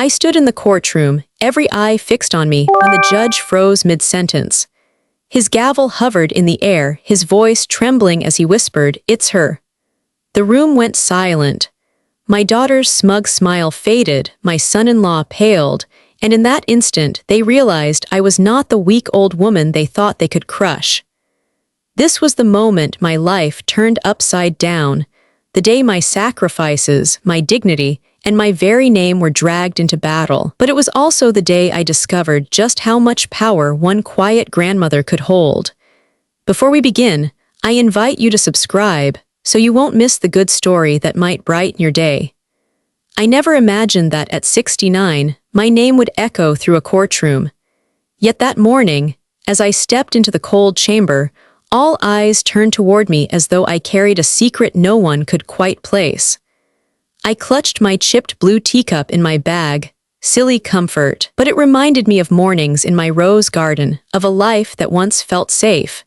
I stood in the courtroom, every eye fixed on me, when the judge froze mid-sentence. His gavel hovered in the air, his voice trembling as he whispered, "It's her." The room went silent. My daughter's smug smile faded, my son-in-law paled, and in that instant they realized I was not the weak old woman they thought they could crush. This was the moment my life turned upside down, the day my sacrifices, my dignity, and my very name were dragged into battle. But it was also the day I discovered just how much power one quiet grandmother could hold. Before we begin, I invite you to subscribe so you won't miss the good story that might brighten your day. I never imagined that at 69, my name would echo through a courtroom. Yet that morning, as I stepped into the cold chamber, all eyes turned toward me as though I carried a secret no one could quite place. I clutched my chipped blue teacup in my bag, silly comfort, but it reminded me of mornings in my rose garden, of a life that once felt safe.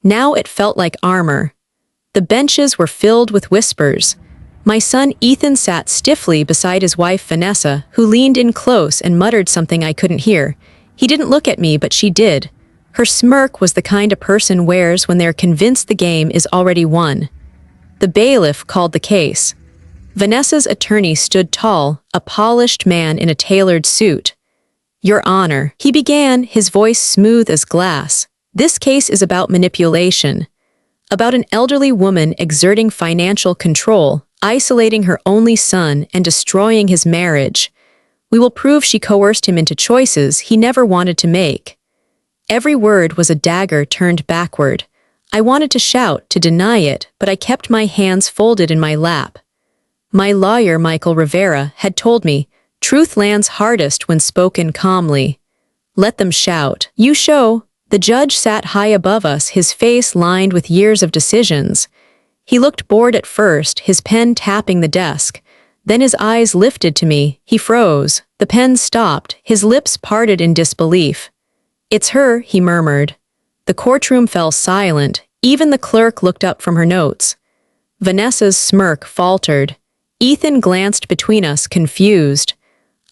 Now it felt like armor. The benches were filled with whispers. My son Ethan sat stiffly beside his wife Vanessa, who leaned in close and muttered something I couldn't hear. He didn't look at me, but she did. Her smirk was the kind a person wears when they're convinced the game is already won. The bailiff called the case. Vanessa's attorney stood tall, a polished man in a tailored suit. "Your Honor," he began, his voice smooth as glass. "This case is about manipulation. About an elderly woman exerting financial control, isolating her only son, and destroying his marriage. We will prove she coerced him into choices he never wanted to make." Every word was a dagger turned backward. I wanted to shout, to deny it, but I kept my hands folded in my lap. My lawyer, Michael Rivera, had told me, truth lands hardest when spoken calmly. Let them shout. "You show." The judge sat high above us, his face lined with years of decisions. He looked bored at first, his pen tapping the desk. Then his eyes lifted to me. He froze. The pen stopped, his lips parted in disbelief. "It's her," he murmured. The courtroom fell silent. Even the clerk looked up from her notes. Vanessa's smirk faltered. Ethan glanced between us, confused.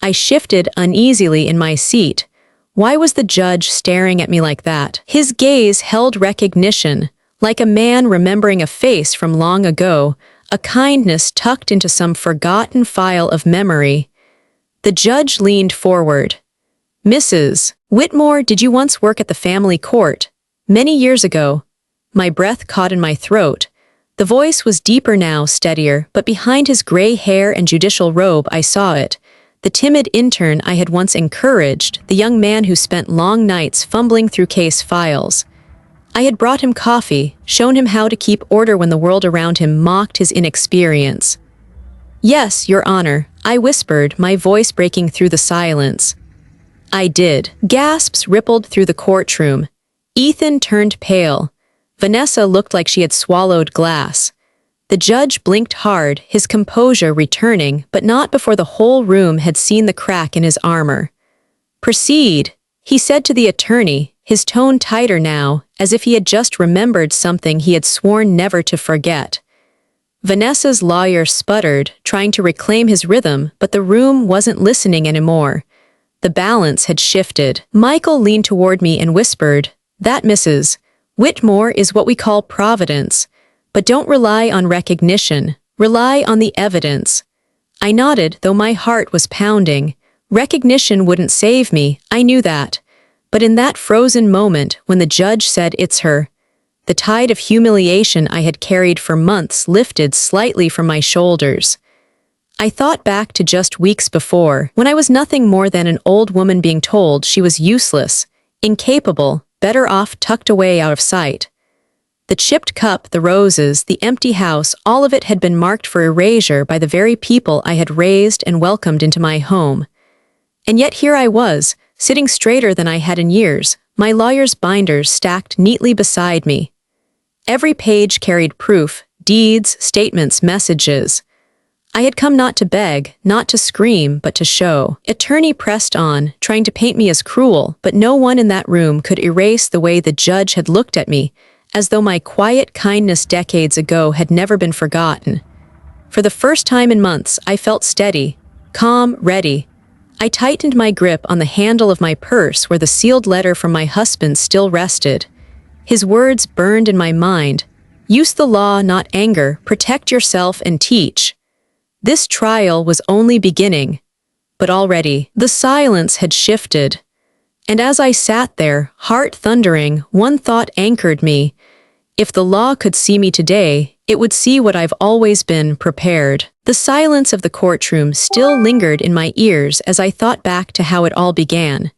I shifted uneasily in my seat. Why was the judge staring at me like that? His gaze held recognition, like a man remembering a face from long ago, a kindness tucked into some forgotten file of memory. The judge leaned forward. "Mrs. Whitmore, did you once work at the family court?" "Many years ago." My breath caught in my throat. The voice was deeper now, steadier, but behind his gray hair and judicial robe I saw it. The timid intern I had once encouraged, the young man who spent long nights fumbling through case files. I had brought him coffee, shown him how to keep order when the world around him mocked his inexperience. "Yes, Your Honor," I whispered, my voice breaking through the silence. I did. Gasps rippled through the courtroom. Ethan turned pale. Vanessa looked like she had swallowed glass. The judge blinked hard, his composure returning, but not before the whole room had seen the crack in his armor. "Proceed," he said to the attorney, his tone tighter now, as if he had just remembered something he had sworn never to forget. Vanessa's lawyer sputtered, trying to reclaim his rhythm, but the room wasn't listening anymore. The balance had shifted. Michael leaned toward me and whispered, "That Mrs. Whitmore is what we call providence. But don't rely on recognition. Rely on the evidence." I nodded, though my heart was pounding. Recognition wouldn't save me, I knew that. But in that frozen moment, when the judge said it's her, the tide of humiliation I had carried for months lifted slightly from my shoulders. I thought back to just weeks before, when I was nothing more than an old woman being told she was useless, incapable, better off tucked away out of sight. The chipped cup, the roses, the empty house, all of it had been marked for erasure by the very people I had raised and welcomed into my home. And yet here I was, sitting straighter than I had in years, my lawyer's binders stacked neatly beside me. Every page carried proof, deeds, statements, messages. I had come not to beg, not to scream, but to show. Attorney pressed on, trying to paint me as cruel, but no one in that room could erase the way the judge had looked at me, as though my quiet kindness decades ago had never been forgotten. For the first time in months, I felt steady, calm, ready. I tightened my grip on the handle of my purse where the sealed letter from my husband still rested. His words burned in my mind. Use the law, not anger. Protect yourself and teach. This trial was only beginning. But already, the silence had shifted. And as I sat there, heart thundering, one thought anchored me. If the law could see me today, it would see what I've always been: prepared. The silence of the courtroom still lingered in my ears as I thought back to how it all began.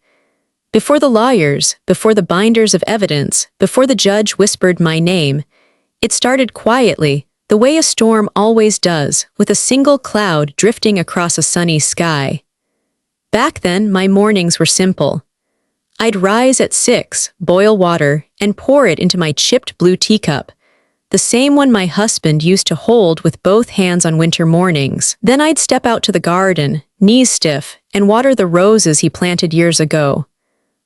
Before the lawyers, before the binders of evidence, before the judge whispered my name, it started quietly, the way a storm always does, with a single cloud drifting across a sunny sky. Back then, my mornings were simple. I'd rise at 6, boil water, and pour it into my chipped blue teacup, the same one my husband used to hold with both hands on winter mornings. Then I'd step out to the garden, knees stiff, and water the roses he planted years ago.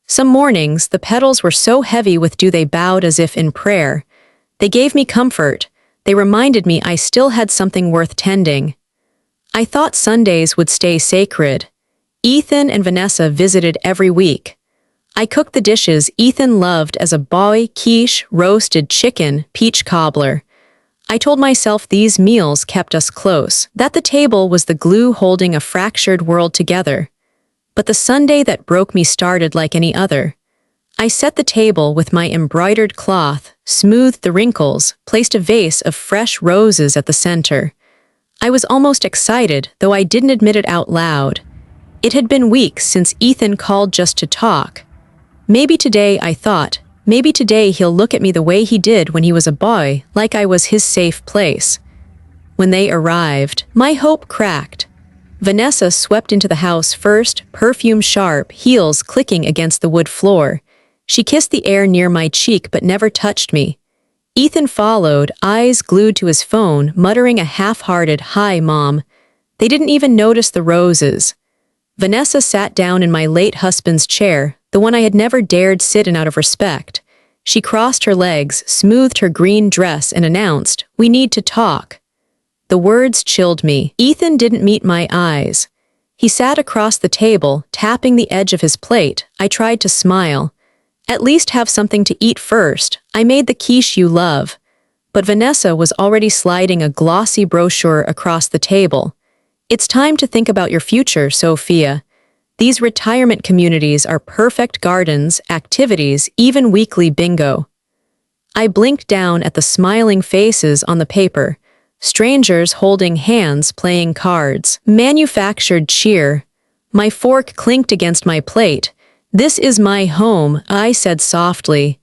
Some mornings, the petals were so heavy with dew they bowed as if in prayer. They gave me comfort. They reminded me I still had something worth tending. I thought Sundays would stay sacred. Ethan and Vanessa visited every week. I cooked the dishes Ethan loved as a boy, quiche, roasted chicken, peach cobbler. I told myself these meals kept us close, that the table was the glue holding a fractured world together. But the Sunday that broke me started like any other. I set the table with my embroidered cloth, smoothed the wrinkles, placed a vase of fresh roses at the center. I was almost excited, though I didn't admit it out loud. It had been weeks since Ethan called just to talk. Maybe today, I thought, maybe today he'll look at me the way he did when he was a boy, like I was his safe place. When they arrived, my hope cracked. Vanessa swept into the house first, perfume sharp, heels clicking against the wood floor. She kissed the air near my cheek but never touched me. Ethan followed, eyes glued to his phone, muttering a half-hearted, "Hi, Mom." They didn't even notice the roses. Vanessa sat down in my late husband's chair, the one I had never dared sit in out of respect. She crossed her legs, smoothed her green dress, and announced, "We need to talk." The words chilled me. Ethan didn't meet my eyes. He sat across the table, tapping the edge of his plate. I tried to smile. "At least have something to eat first. I made the quiche you love." But Vanessa was already sliding a glossy brochure across the table. "It's time to think about your future, Sophia. These retirement communities are perfect gardens, activities, even weekly bingo." I blinked down at the smiling faces on the paper. Strangers holding hands playing cards. Manufactured cheer. My fork clinked against my plate. "This is my home," I said softly.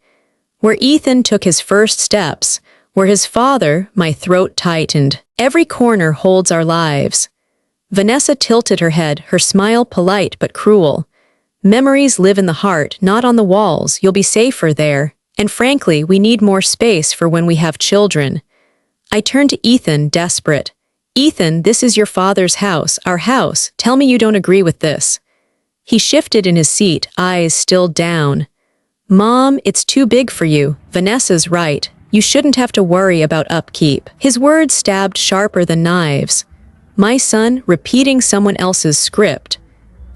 Where Ethan took his first steps, where his father, my throat tightened. Every corner holds our lives. Vanessa tilted her head, her smile polite but cruel. "Memories live in the heart, not on the walls. You'll be safer there. And frankly, we need more space for when we have children." I turned to Ethan, desperate. "Ethan, this is your father's house, our house. Tell me you don't agree with this." He shifted in his seat, eyes still down. "Mom, it's too big for you. Vanessa's right. You shouldn't have to worry about upkeep." His words stabbed sharper than knives. My son repeating someone else's script.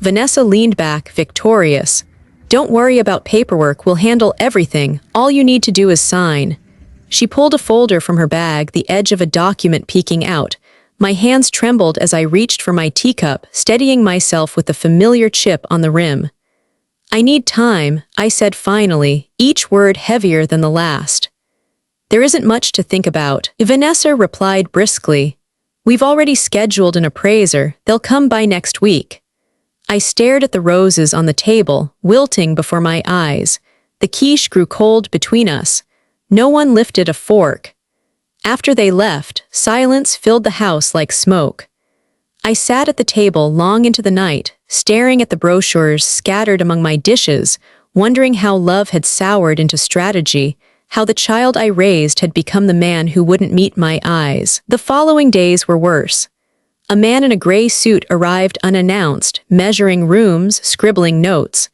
Vanessa leaned back, victorious. "Don't worry about paperwork, we'll handle everything. All you need to do is sign." She pulled a folder from her bag, the edge of a document peeking out. My hands trembled as I reached for my teacup, steadying myself with the familiar chip on the rim. "I need time," I said finally, each word heavier than the last. "There isn't much to think about," Vanessa replied briskly. "We've already scheduled an appraiser. They'll come by next week." I stared at the roses on the table, wilting before my eyes. The quiche grew cold between us. No one lifted a fork. After they left, silence filled the house like smoke. I sat at the table long into the night, staring at the brochures scattered among my dishes, wondering how love had soured into strategy, how the child I raised had become the man who wouldn't meet my eyes. The following days were worse. A man in a gray suit arrived unannounced, measuring rooms, scribbling notes.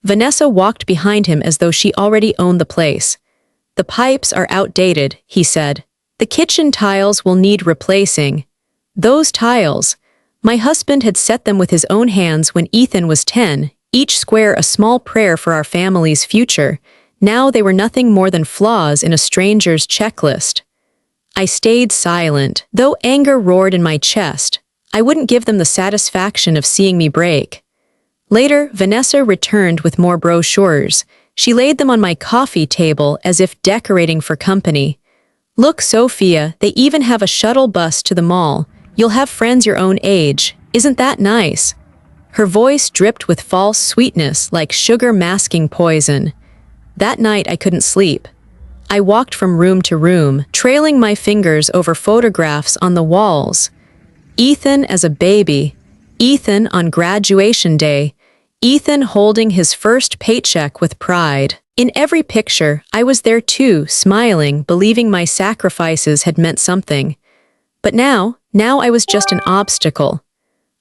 Vanessa walked behind him as though she already owned the place. "The pipes are outdated," he said. "The kitchen tiles will need replacing." Those tiles. My husband had set them with his own hands when Ethan was 10, each square a small prayer for our family's future. Now they were nothing more than flaws in a stranger's checklist. I stayed silent, though anger roared in my chest. I wouldn't give them the satisfaction of seeing me break. Later, Vanessa returned with more brochures. She laid them on my coffee table as if decorating for company. "Look, Sophia, they even have a shuttle bus to the mall. You'll have friends your own age. Isn't that nice?" Her voice dripped with false sweetness like sugar masking poison. That night I couldn't sleep. I walked from room to room, trailing my fingers over photographs on the walls. Ethan as a baby, Ethan on graduation day, Ethan holding his first paycheck with pride. In every picture, I was there too, smiling, believing my sacrifices had meant something. But now I was just an obstacle.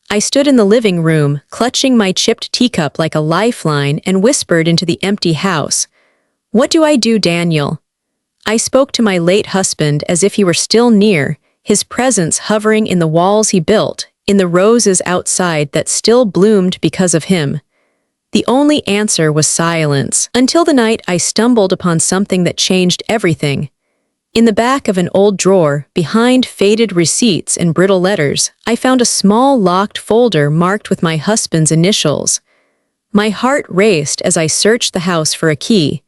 I stood in the living room, clutching my chipped teacup like a lifeline, and whispered into the empty house, "What do I do, Daniel?" I spoke to my late husband as if he were still near, his presence hovering in the walls he built, in the roses outside that still bloomed because of him. The only answer was silence, until the night I stumbled upon something that changed everything. In the back of an old drawer, behind faded receipts and brittle letters, I found a small locked folder marked with my husband's initials. My heart raced as I searched the house for a key.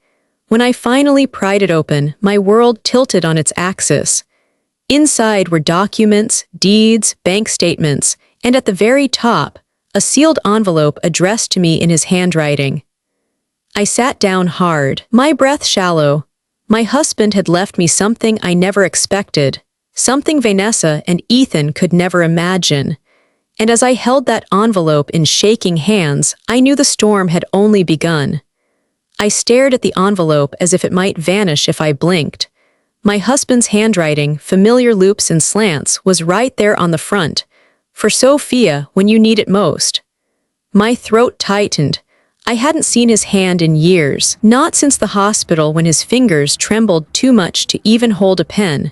When I finally pried it open, my world tilted on its axis. Inside were documents, deeds, bank statements, and at the very top, a sealed envelope addressed to me in his handwriting. I sat down hard, my breath shallow. My husband had left me something I never expected, something Vanessa and Ethan could never imagine. And as I held that envelope in shaking hands, I knew the storm had only begun. I stared at the envelope as if it might vanish if I blinked. My husband's handwriting, familiar loops and slants, was right there on the front. "For Sophia, when you need it most." My throat tightened. I hadn't seen his hand in years, not since the hospital when his fingers trembled too much to even hold a pen.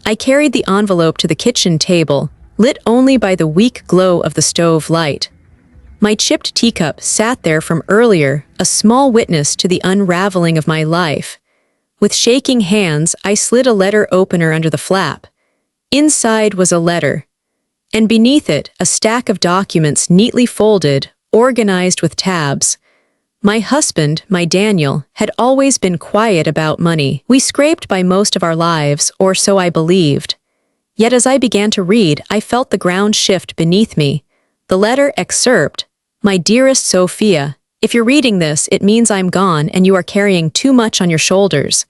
I carried the envelope to the kitchen table, lit only by the weak glow of the stove light. My chipped teacup sat there from earlier, a small witness to the unraveling of my life. With shaking hands, I slid a letter opener under the flap. Inside was a letter, and beneath it, a stack of documents neatly folded, organized with tabs. My husband, my Daniel, had always been quiet about money. We scraped by most of our lives, or so I believed. Yet as I began to read, I felt the ground shift beneath me. The letter excerpt, "My dearest Sophia, if you're reading this, it means I'm gone and you are carrying too much on your shoulders.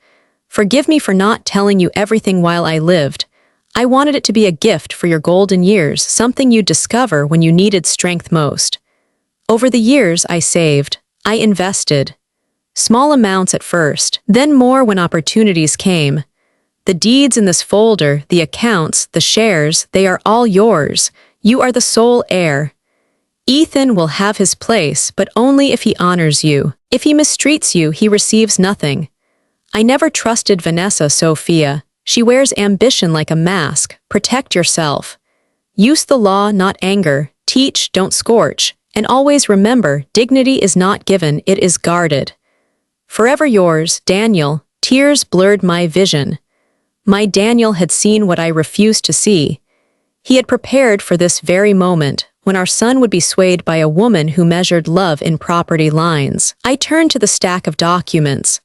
Forgive me for not telling you everything while I lived. I wanted it to be a gift for your golden years, something you'd discover when you needed strength most. Over the years, I saved. I invested. Small amounts at first, then more when opportunities came. The deeds in this folder, the accounts, the shares, they are all yours. You are the sole heir. Ethan will have his place, but only if he honors you. If he mistreats you, he receives nothing. I never trusted Vanessa, Sophia. She wears ambition like a mask. Protect yourself. Use the law, not anger. Teach, don't scorch. And always remember, dignity is not given, it is guarded. Forever yours, Daniel." Tears blurred my vision. My Daniel had seen what I refused to see. He had prepared for this very moment, when our son would be swayed by a woman who measured love in property lines. I turned to the stack of documents.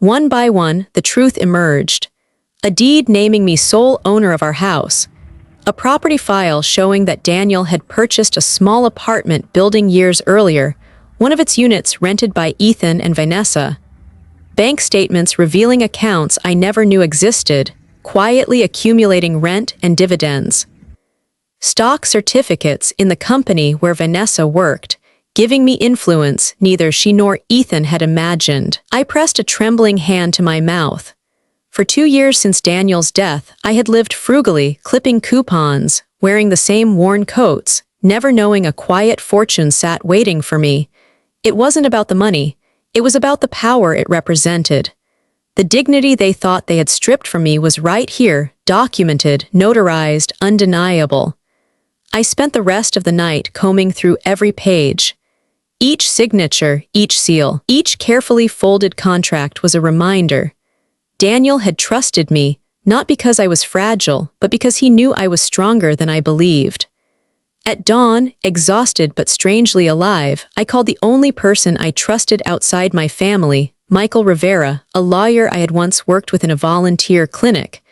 One by one, the truth emerged. A deed naming me sole owner of our house. A property file showing that Daniel had purchased a small apartment building years earlier, one of its units rented by Ethan and Vanessa. Bank statements revealing accounts I never knew existed, quietly accumulating rent and dividends. Stock certificates in the company where Vanessa worked, giving me influence neither she nor Ethan had imagined. I pressed a trembling hand to my mouth. For 2 years since Daniel's death, I had lived frugally, clipping coupons, wearing the same worn coats, never knowing a quiet fortune sat waiting for me. It wasn't about the money. It was about the power it represented. The dignity they thought they had stripped from me was right here, documented, notarized, undeniable. I spent the rest of the night combing through every page. Each signature, each seal, each carefully folded contract was a reminder. Daniel had trusted me, not because I was fragile, but because he knew I was stronger than I believed. At dawn, exhausted but strangely alive, I called the only person I trusted outside my family, Michael Rivera, a lawyer I had once worked with in a volunteer clinic.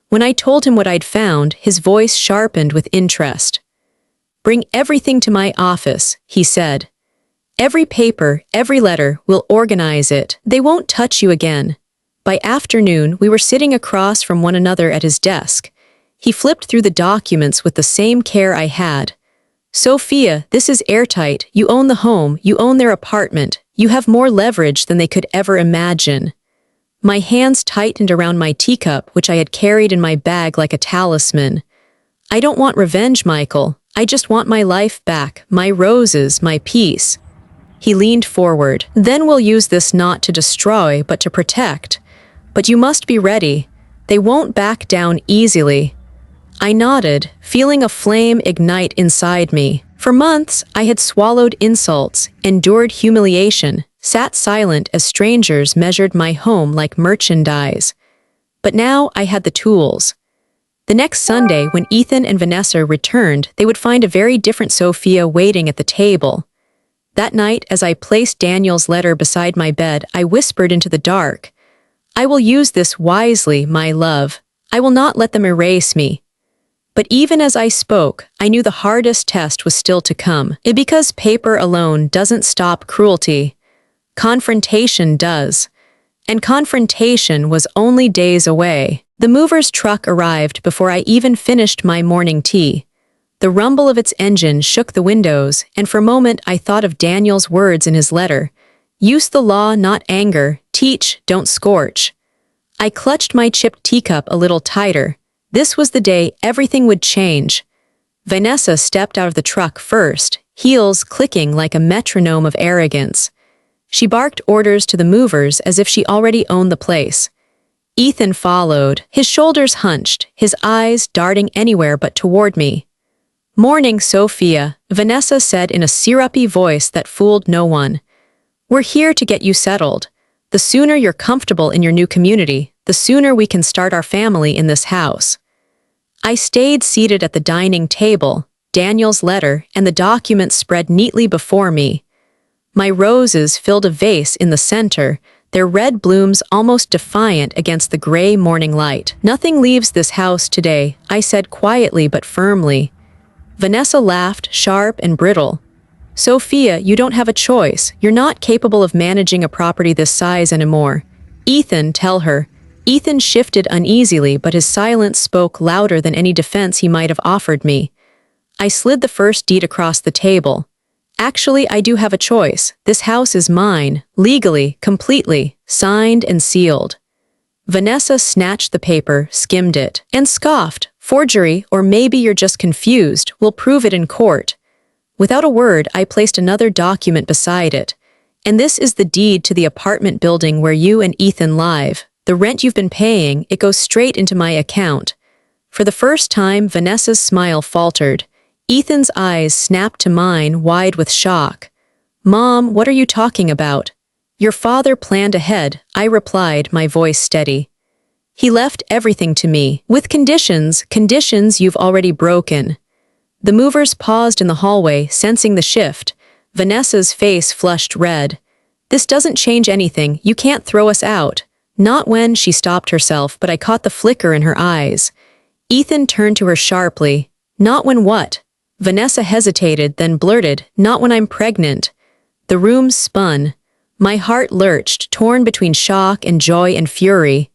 When I told him what I'd found, his voice sharpened with interest. "Bring everything to my office," he said. "Every paper, every letter, we'll organize it. They won't touch you again." By afternoon, we were sitting across from one another at his desk. He flipped through the documents with the same care I had. "Sophia, this is airtight. You own the home, you own their apartment. You have more leverage than they could ever imagine." My hands tightened around my teacup, which I had carried in my bag like a talisman. "I don't want revenge, Michael. I just want my life back, my roses, my peace." He leaned forward. "Then we'll use this not to destroy, but to protect. But you must be ready. They won't back down easily." I nodded, feeling a flame ignite inside me. For months, I had swallowed insults, endured humiliation, sat silent as strangers measured my home like merchandise. But now I had the tools. The next Sunday, when Ethan and Vanessa returned, they would find a very different Sophia waiting at the table. That night, as I placed Daniel's letter beside my bed, I whispered into the dark, "I will use this wisely, my love. I will not let them erase me." But even as I spoke, I knew the hardest test was still to come. Because paper alone doesn't stop cruelty. Confrontation does. And confrontation was only days away. The mover's truck arrived before I even finished my morning tea. The rumble of its engine shook the windows, and for a moment I thought of Daniel's words in his letter. "Use the law, not anger. Teach, don't scorch." I clutched my chipped teacup a little tighter. This was the day everything would change. Vanessa stepped out of the truck first, heels clicking like a metronome of arrogance. She barked orders to the movers as if she already owned the place. Ethan followed, his shoulders hunched, his eyes darting anywhere but toward me. "Morning, Sophia," Vanessa said in a syrupy voice that fooled no one. "We're here to get you settled. The sooner you're comfortable in your new community, the sooner we can start our family in this house." I stayed seated at the dining table, Daniel's letter and the documents spread neatly before me. My roses filled a vase in the center, their red blooms almost defiant against the gray morning light. "Nothing leaves this house today," I said quietly but firmly. Vanessa laughed, sharp and brittle. "Sophia, you don't have a choice. You're not capable of managing a property this size anymore." "Ethan, tell her." Ethan shifted uneasily, but his silence spoke louder than any defense he might have offered me. I slid the first deed across the table. "Actually, I do have a choice. This house is mine, legally, completely, signed and sealed." Vanessa snatched the paper, skimmed it, and scoffed. "Forgery, or maybe you're just confused. We'll prove it in court." Without a word, I placed another document beside it. "And this is the deed to the apartment building where you and Ethan live. The rent you've been paying, it goes straight into my account." For the first time, Vanessa's smile faltered. Ethan's eyes snapped to mine, wide with shock. "Mom, what are you talking about?" "Your father planned ahead," I replied, my voice steady. "He left everything to me, with conditions you've already broken." The movers paused in the hallway, sensing the shift. Vanessa's face flushed red. "This doesn't change anything. You can't throw us out." Not when, she stopped herself, but I caught the flicker in her eyes. Ethan turned to her sharply. "Not when what?" Vanessa hesitated, then blurted, "Not when I'm pregnant." The room spun. My heart lurched, torn between shock and joy and fury.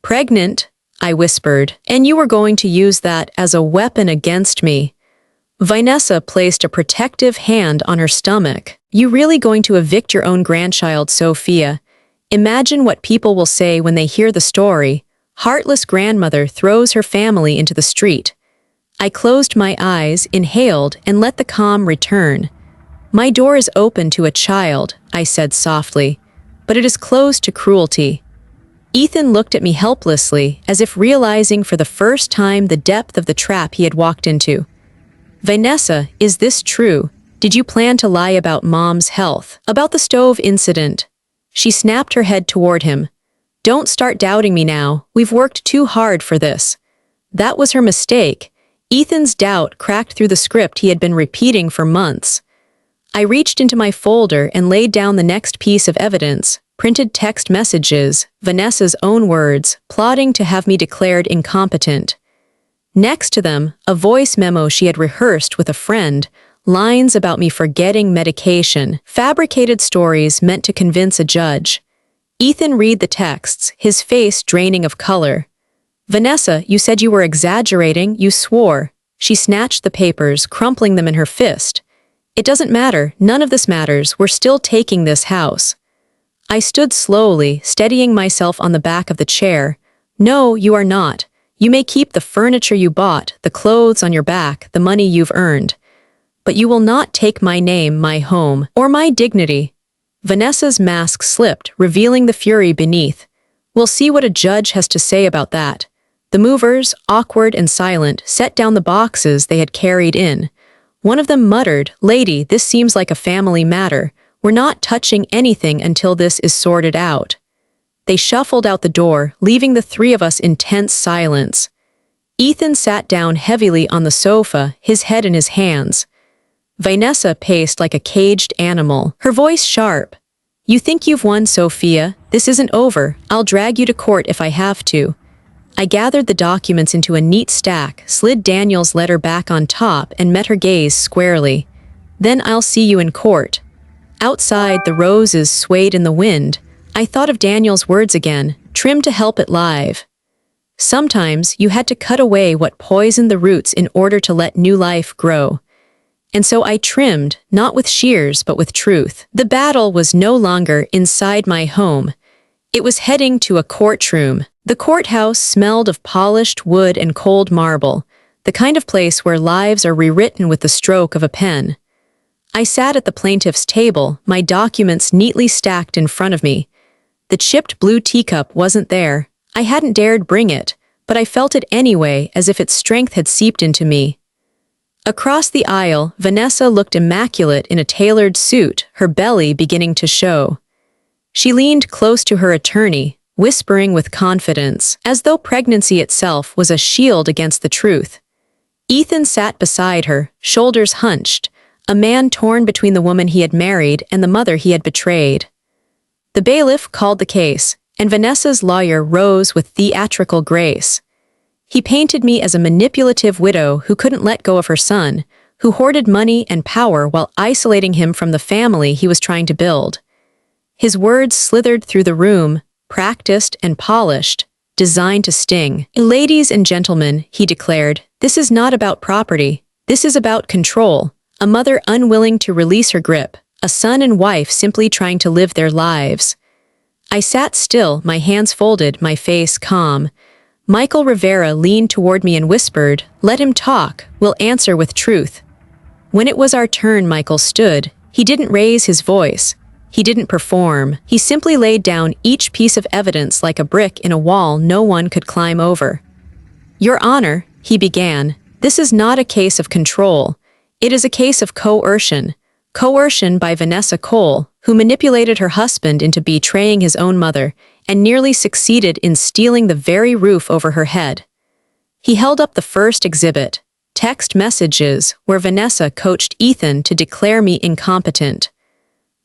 "Pregnant?" I whispered. "And you were going to use that as a weapon against me." Vanessa placed a protective hand on her stomach. "You really going to evict your own grandchild, Sophia? Imagine what people will say when they hear the story. Heartless grandmother throws her family into the street." I closed my eyes, inhaled, and let the calm return. "My door is open to a child," I said softly, "but it is closed to cruelty." Ethan looked at me helplessly, as if realizing for the first time the depth of the trap he had walked into. Vanessa, is this true? Did you plan to lie about Mom's health? About the stove incident? She snapped her head toward him. Don't start doubting me now. We've worked too hard for this. That was her mistake. Ethan's doubt cracked through the script he had been repeating for months. I reached into my folder and laid down the next piece of evidence, printed text messages, Vanessa's own words, plotting to have me declared incompetent. Next to them, a voice memo she had rehearsed with a friend, lines about me forgetting medication, fabricated stories meant to convince a judge. Ethan read the texts, his face draining of color. Vanessa, you said you were exaggerating, you swore. She snatched the papers, crumpling them in her fist. It doesn't matter, none of this matters, we're still taking this house. I stood slowly, steadying myself on the back of the chair. No, you are not. You may keep the furniture you bought, the clothes on your back, the money you've earned. But you will not take my name, my home, or my dignity. Vanessa's mask slipped, revealing the fury beneath. We'll see what a judge has to say about that. The movers, awkward and silent, set down the boxes they had carried in. One of them muttered, "Lady, this seems like a family matter. We're not touching anything until this is sorted out." They shuffled out the door, leaving the three of us in tense silence. Ethan sat down heavily on the sofa, his head in his hands. Vanessa paced like a caged animal, her voice sharp. "You think you've won, Sophia? This isn't over. I'll drag you to court if I have to." I gathered the documents into a neat stack, slid Daniel's letter back on top, and met her gaze squarely. "Then I'll see you in court." Outside, the roses swayed in the wind. I thought of Daniel's words again, trimmed to help it live. Sometimes you had to cut away what poisoned the roots in order to let new life grow. And so I trimmed, not with shears but with truth. The battle was no longer inside my home. It was heading to a courtroom. The courthouse smelled of polished wood and cold marble, the kind of place where lives are rewritten with the stroke of a pen. I sat at the plaintiff's table, my documents neatly stacked in front of me. The chipped blue teacup wasn't there. I hadn't dared bring it, but I felt it anyway, as if its strength had seeped into me. Across the aisle, Vanessa looked immaculate in a tailored suit, her belly beginning to show. She leaned close to her attorney, whispering with confidence, as though pregnancy itself was a shield against the truth. Ethan sat beside her, shoulders hunched, a man torn between the woman he had married and the mother he had betrayed. The bailiff called the case, and Vanessa's lawyer rose with theatrical grace. He painted me as a manipulative widow who couldn't let go of her son, who hoarded money and power while isolating him from the family he was trying to build. His words slithered through the room, practiced and polished, designed to sting. "Ladies and gentlemen," he declared, "this is not about property. This is about control. A mother unwilling to release her grip, a son and wife simply trying to live their lives." I sat still, my hands folded, my face calm. Michael Rivera leaned toward me and whispered, "Let him talk, we'll answer with truth." When it was our turn, Michael stood. He didn't raise his voice. He didn't perform. He simply laid down each piece of evidence like a brick in a wall no one could climb over. "Your Honor," he began, "this is not a case of control. It is a case of coercion. Coercion by Vanessa Cole, who manipulated her husband into betraying his own mother and nearly succeeded in stealing the very roof over her head." He held up the first exhibit, text messages, where Vanessa coached Ethan to declare me incompetent.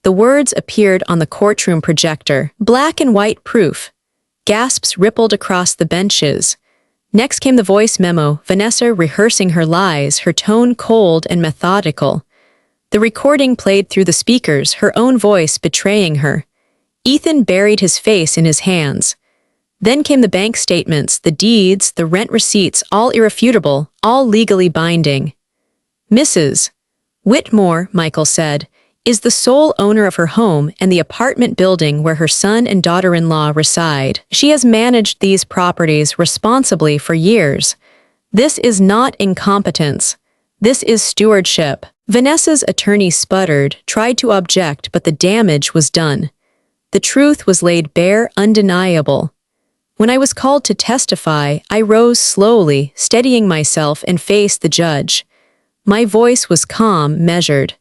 The words appeared on the courtroom projector, black and white proof. Gasps rippled across the benches. Next came the voice memo, Vanessa rehearsing her lies, her tone cold and methodical. The recording played through the speakers, her own voice betraying her. Ethan buried his face in his hands. Then came the bank statements, the deeds, the rent receipts, all irrefutable, all legally binding. "Mrs. Whitmore," Michael said, "is the sole owner of her home and the apartment building where her son and daughter-in-law reside. She has managed these properties responsibly for years. This is not incompetence. This is stewardship." Vanessa's attorney sputtered, tried to object, but the damage was done. The truth was laid bare, undeniable. When I was called to testify, I rose slowly, steadying myself, and faced the judge. My voice was calm, measured.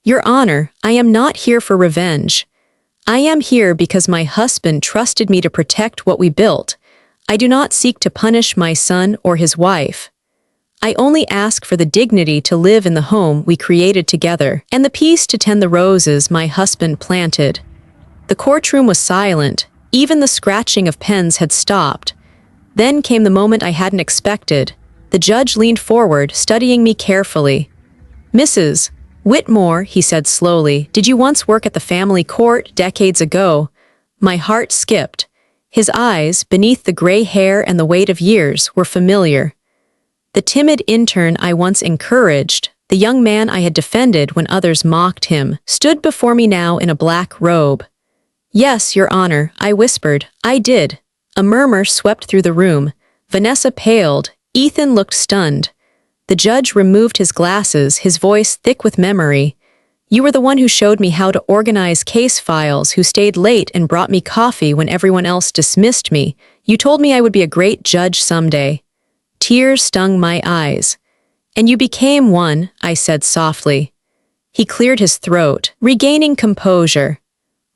Your Honor, I am not here for revenge. I am here because my husband trusted me to protect what we built. I do not seek to punish my son or his wife. I only ask for the dignity to live in the home we created together, and the peace to tend the roses my husband planted. The courtroom was silent. Even the scratching of pens had stopped. Then came the moment I hadn't expected. The judge leaned forward, studying me carefully. Mrs. Whitmore, he said slowly, did you once work at the family court decades ago? My heart skipped. His eyes, beneath the gray hair and the weight of years, were familiar. The timid intern I once encouraged, the young man I had defended when others mocked him, stood before me now in a black robe. Yes, Your Honor, I whispered. I did. A murmur swept through the room. Vanessa paled. Ethan looked stunned. The judge removed his glasses, his voice thick with memory. You were the one who showed me how to organize case files, who stayed late and brought me coffee when everyone else dismissed me. You told me I would be a great judge someday. Tears stung my eyes. And you became one, I said softly. He cleared his throat, regaining composure.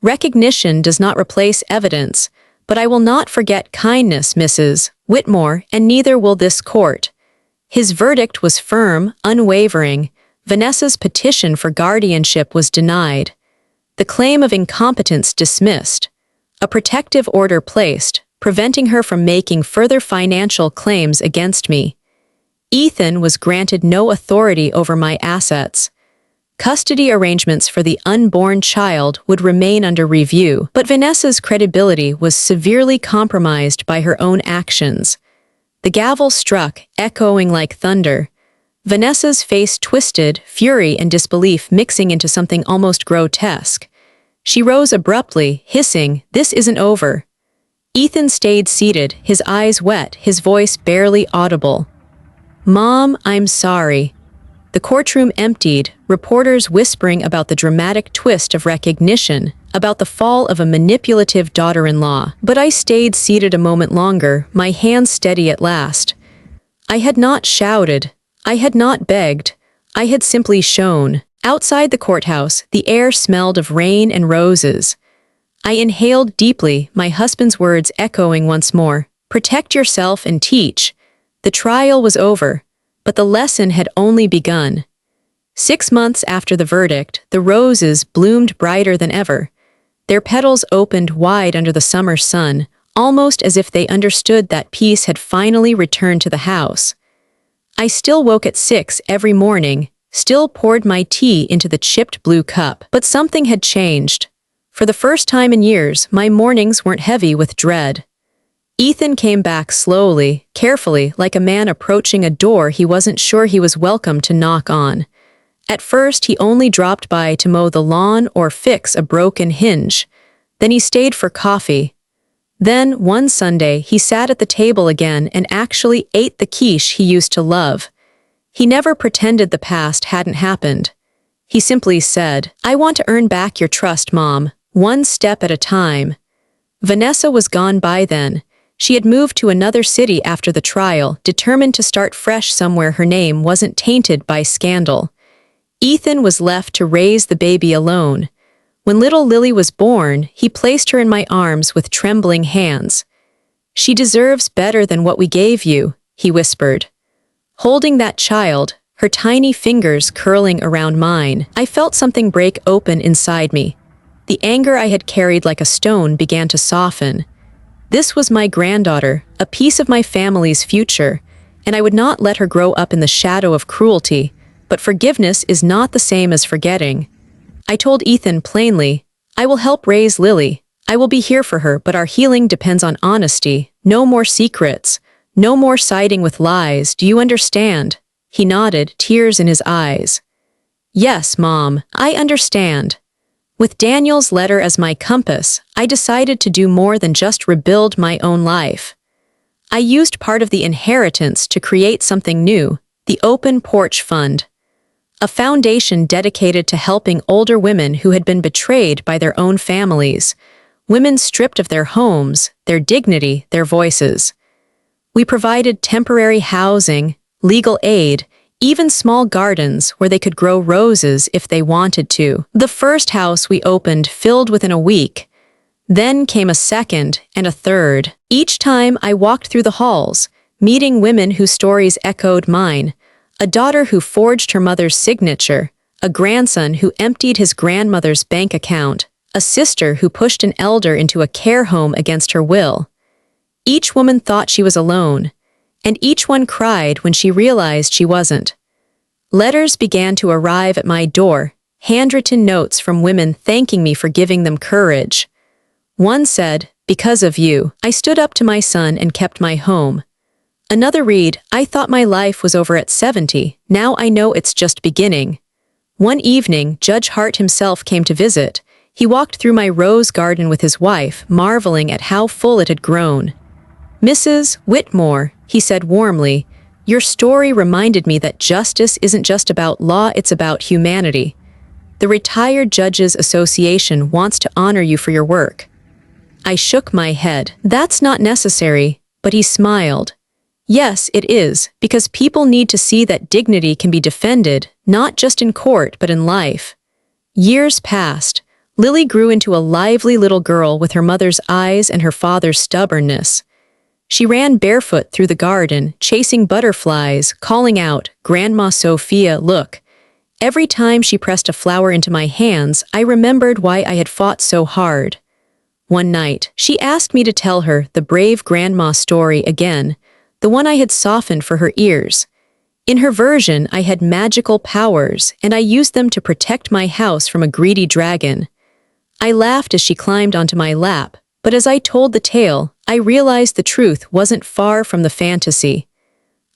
Recognition does not replace evidence, but I will not forget kindness, Mrs. Whitmore, and neither will this court. His verdict was firm, unwavering. Vanessa's petition for guardianship was denied. The claim of incompetence dismissed. A protective order placed, preventing her from making further financial claims against me. Ethan was granted no authority over my assets. Custody arrangements for the unborn child would remain under review, but Vanessa's credibility was severely compromised by her own actions. The gavel struck, echoing like thunder. Vanessa's face twisted, fury and disbelief mixing into something almost grotesque. She rose abruptly, hissing, "This isn't over." Ethan stayed seated, his eyes wet, his voice barely audible. "Mom, I'm sorry." The courtroom emptied, reporters whispering about the dramatic twist of recognition, about the fall of a manipulative daughter-in-law. But I stayed seated a moment longer, my hands steady at last. I had not shouted. I had not begged. I had simply shown. Outside the courthouse, the air smelled of rain and roses. I inhaled deeply, my husband's words echoing once more. Protect yourself and teach. The trial was over, but the lesson had only begun. 6 months after the verdict, the roses bloomed brighter than ever. Their petals opened wide under the summer sun, almost as if they understood that peace had finally returned to the house. I still woke at 6 every morning, still poured my tea into the chipped blue cup, but something had changed. For the first time in years, my mornings weren't heavy with dread. Ethan came back slowly, carefully, like a man approaching a door he wasn't sure he was welcome to knock on. At first, he only dropped by to mow the lawn or fix a broken hinge. Then he stayed for coffee. Then, one Sunday, he sat at the table again and actually ate the quiche he used to love. He never pretended the past hadn't happened. He simply said, "I want to earn back your trust, Mom, one step at a time." Vanessa was gone by then. She had moved to another city after the trial, determined to start fresh somewhere her name wasn't tainted by scandal. Ethan was left to raise the baby alone. When little Lily was born, he placed her in my arms with trembling hands. "She deserves better than what we gave you," he whispered. Holding that child, her tiny fingers curling around mine, I felt something break open inside me. The anger I had carried like a stone began to soften. This was my granddaughter, a piece of my family's future, and I would not let her grow up in the shadow of cruelty, but forgiveness is not the same as forgetting. I told Ethan plainly, "I will help raise Lily. I will be here for her, but our healing depends on honesty. No more secrets. No more siding with lies. Do you understand?" He nodded, tears in his eyes. "Yes, Mom, I understand." With Daniel's letter as my compass, I decided to do more than just rebuild my own life. I used part of the inheritance to create something new, the Open Porch Fund, a foundation dedicated to helping older women who had been betrayed by their own families, women stripped of their homes, their dignity, their voices. We provided temporary housing, legal aid, even small gardens where they could grow roses if they wanted to. The first house we opened filled within a week. Then came a second and a third. Each time I walked through the halls, meeting women whose stories echoed mine, a daughter who forged her mother's signature, a grandson who emptied his grandmother's bank account, a sister who pushed an elder into a care home against her will. Each woman thought she was alone, and each one cried when she realized she wasn't. Letters began to arrive at my door, handwritten notes from women thanking me for giving them courage. One said, "Because of you, I stood up to my son and kept my home." Another read, "I thought my life was over at 70, now I know it's just beginning." One evening, Judge Hart himself came to visit. He walked through my rose garden with his wife, marveling at how full it had grown. "Mrs. Whitmore," he said warmly, "your story reminded me that justice isn't just about law, it's about humanity. The Retired Judges Association wants to honor you for your work." I shook my head. "That's not necessary," but he smiled. "Yes, it is, because people need to see that dignity can be defended, not just in court but in life." Years passed. Lily grew into a lively little girl with her mother's eyes and her father's stubbornness. She ran barefoot through the garden, chasing butterflies, calling out, "Grandma Sophia, look." Every time she pressed a flower into my hands, I remembered why I had fought so hard. One night, she asked me to tell her the brave grandma story again, the one I had softened for her ears. In her version, I had magical powers, and I used them to protect my house from a greedy dragon. I laughed as she climbed onto my lap, but as I told the tale, I realized the truth wasn't far from the fantasy.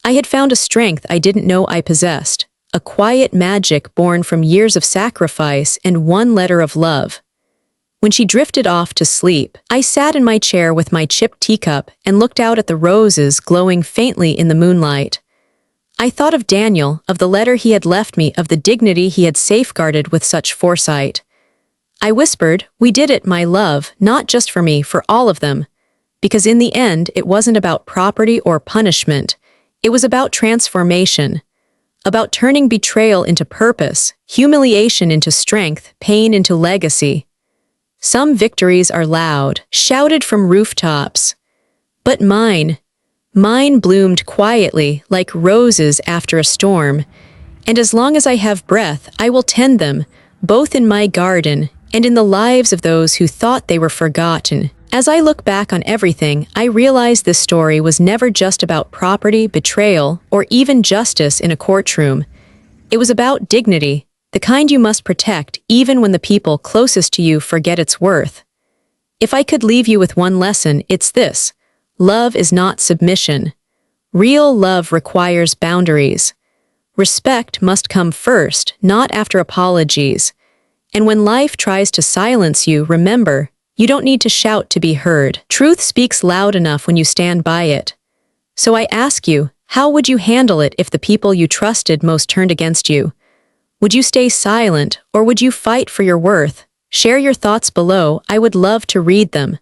I had found a strength I didn't know I possessed, a quiet magic born from years of sacrifice and one letter of love. When she drifted off to sleep, I sat in my chair with my chipped teacup and looked out at the roses glowing faintly in the moonlight. I thought of Daniel, of the letter he had left me, of the dignity he had safeguarded with such foresight. I whispered, "We did it, my love, not just for me, for all of them." Because in the end, it wasn't about property or punishment. It was about transformation. About turning betrayal into purpose, humiliation into strength, pain into legacy. Some victories are loud, shouted from rooftops. But mine bloomed quietly, like roses after a storm. And as long as I have breath, I will tend them, both in my garden and in the lives of those who thought they were forgotten. As I look back on everything, I realize this story was never just about property, betrayal, or even justice in a courtroom. It was about dignity, the kind you must protect even when the people closest to you forget its worth. If I could leave you with one lesson, it's this: love is not submission. Real love requires boundaries. Respect must come first, not after apologies. And when life tries to silence you, remember, you don't need to shout to be heard. Truth speaks loud enough when you stand by it. So I ask you, how would you handle it if the people you trusted most turned against you? Would you stay silent, or would you fight for your worth? Share your thoughts below, I would love to read them.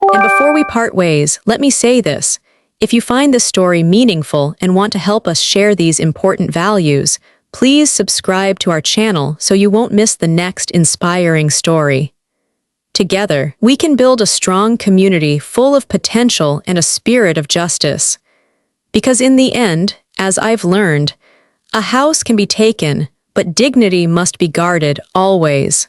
And before we part ways, let me say this. If you find this story meaningful and want to help us share these important values, please subscribe to our channel so you won't miss the next inspiring story. Together, we can build a strong community full of potential and a spirit of justice. Because in the end, as I've learned, a house can be taken, but dignity must be guarded always.